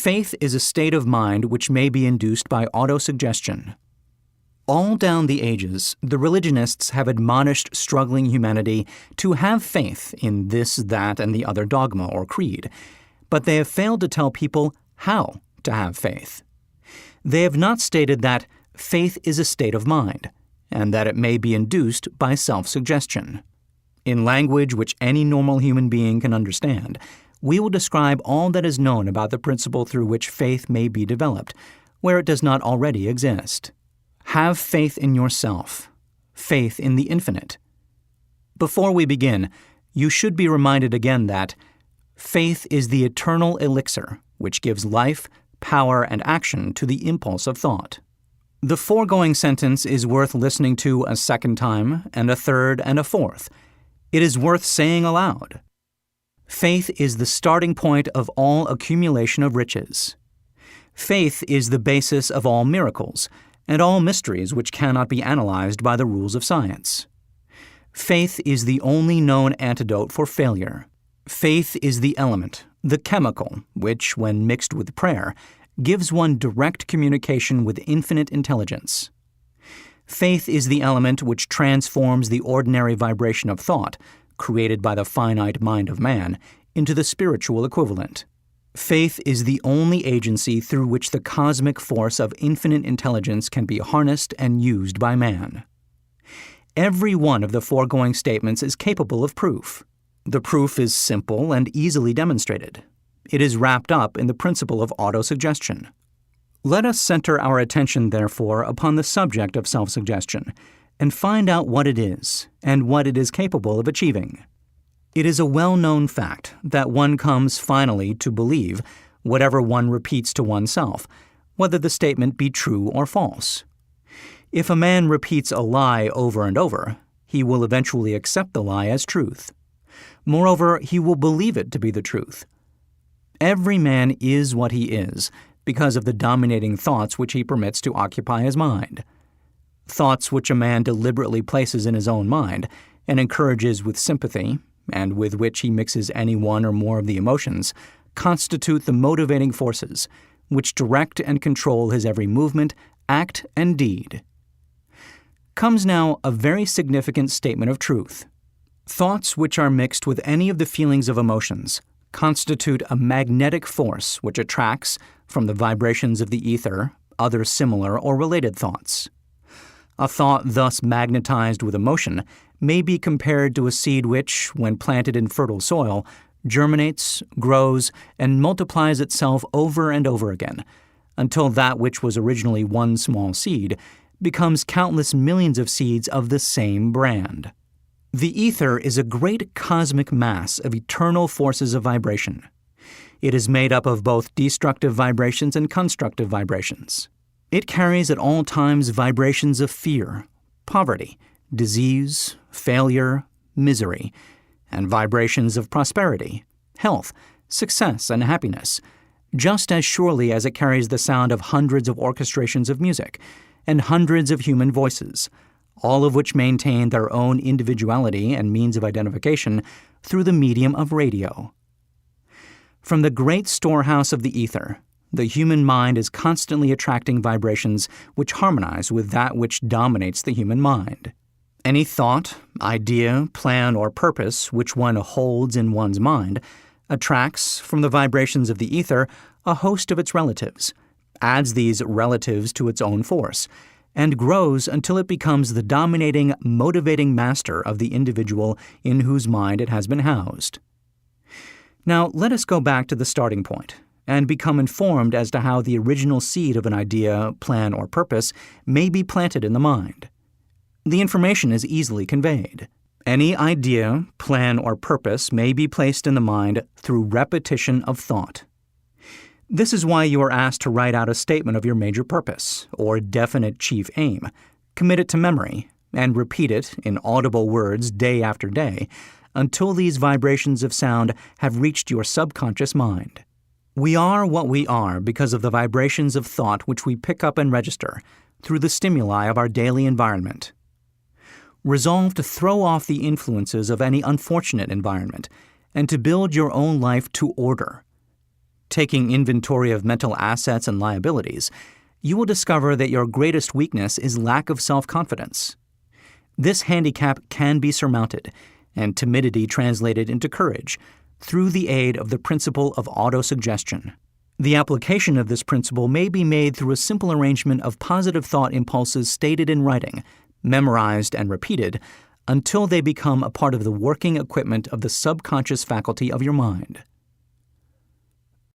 Faith is a state of mind which may be induced by autosuggestion. All down the ages, the religionists have admonished struggling humanity to have faith in this, that, and the other dogma or creed, but they have failed to tell people how to have faith. They have not stated that faith is a state of mind, and that it may be induced by self-suggestion. In language which any normal human being can understand, we will describe all that is known about the principle through which faith may be developed, where it does not already exist. Have faith in yourself, faith in the infinite. Before we begin, you should be reminded again that faith is the eternal elixir which gives life, power, and action to the impulse of thought. The foregoing sentence is worth listening to a second time, and a third, and a fourth. It is worth saying aloud. Faith is the starting point of all accumulation of riches. Faith is the basis of all miracles, and all mysteries which cannot be analyzed by the rules of science. Faith is the only known antidote for failure. Faith is the element, the chemical, which, when mixed with prayer, gives one direct communication with infinite intelligence. Faith is the element which transforms the ordinary vibration of thought, created by the finite mind of man, into the spiritual equivalent. Faith is the only agency through which the cosmic force of infinite intelligence can be harnessed and used by man. Every one of the foregoing statements is capable of proof. The proof is simple and easily demonstrated. It is wrapped up in the principle of autosuggestion. Let us center our attention, therefore, upon the subject of self-suggestion and find out what it is and what it is capable of achieving. It is a well-known fact that one comes finally to believe whatever one repeats to oneself, whether the statement be true or false. If a man repeats a lie over and over, he will eventually accept the lie as truth. Moreover, he will believe it to be the truth. Every man is what he is because of the dominating thoughts which he permits to occupy his mind. Thoughts which a man deliberately places in his own mind and encourages with sympathy, and with which he mixes any one or more of the emotions, constitute the motivating forces which direct and control his every movement, act, and deed. Comes now a very significant statement of truth. Thoughts which are mixed with any of the feelings of emotions constitute a magnetic force which attracts, from the vibrations of the ether, other similar or related thoughts. A thought thus magnetized with emotion may be compared to a seed which, when planted in fertile soil, germinates, grows, and multiplies itself over and over again, until that which was originally one small seed becomes countless millions of seeds of the same brand. The ether is a great cosmic mass of eternal forces of vibration. It is made up of both destructive vibrations and constructive vibrations. It carries at all times vibrations of fear, poverty, disease, failure, misery, and vibrations of prosperity, health, success, and happiness, just as surely as it carries the sound of hundreds of orchestrations of music and hundreds of human voices, all of which maintain their own individuality and means of identification through the medium of radio. From the great storehouse of the ether, the human mind is constantly attracting vibrations which harmonize with that which dominates the human mind. Any thought, idea, plan, or purpose which one holds in one's mind attracts, from the vibrations of the ether, a host of its relatives, adds these relatives to its own force, and grows until it becomes the dominating, motivating master of the individual in whose mind it has been housed. Now, let us go back to the starting point and become informed as to how the original seed of an idea, plan, or purpose may be planted in the mind. The information is easily conveyed. Any idea, plan, or purpose may be placed in the mind through repetition of thought. This is why you are asked to write out a statement of your major purpose, or definite chief aim, commit it to memory, and repeat it in audible words day after day until these vibrations of sound have reached your subconscious mind. We are what we are because of the vibrations of thought which we pick up and register through the stimuli of our daily environment. Resolve to throw off the influences of any unfortunate environment and to build your own life to order. taking inventory of mental assets and liabilities, you will discover that your greatest weakness is lack of self-confidence. This handicap can be surmounted, and timidity translated into courage, through the aid of the principle of autosuggestion. The application of this principle may be made through a simple arrangement of positive thought impulses stated in writing, memorized and repeated, until they become a part of the working equipment of the subconscious faculty of your mind.